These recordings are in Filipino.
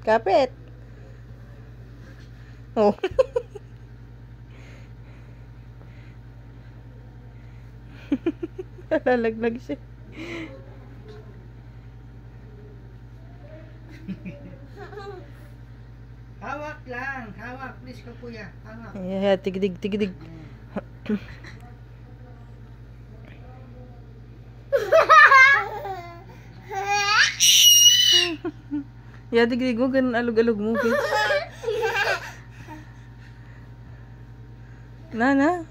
Kapit. Oh. Nalalaglag siya. Hawak lang. Hawak. Please ka kuya. Hawak. Yeah, tigdig, tigdig. Yeah, tigdig mo. Ganun alog-alog mo. Na.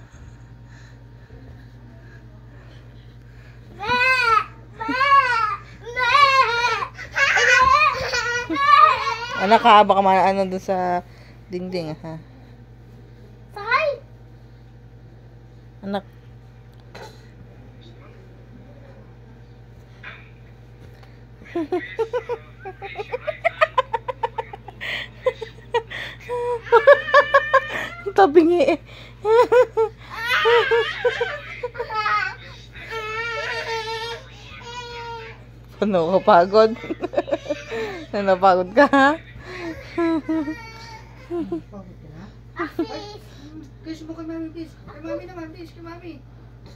Anak ka, baka ano doon sa dingding, ha? Sakay! Anak. Tabingi. Ano ka pagod? Napagod ka, ha? Pagod ka na? Kiss mo kay mami, please. Kay mami naman, please. Kay mami.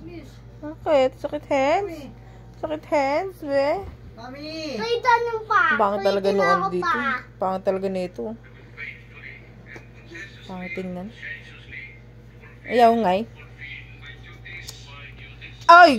Please. Bakit? Sakit hands? Mami. Sakit hands, be? Mami. May tanong pa. Pangit talaga May noon tinawag dito. pa. Pangit talaga nito. Pangit tingnan. Ayaw ngay. Ay!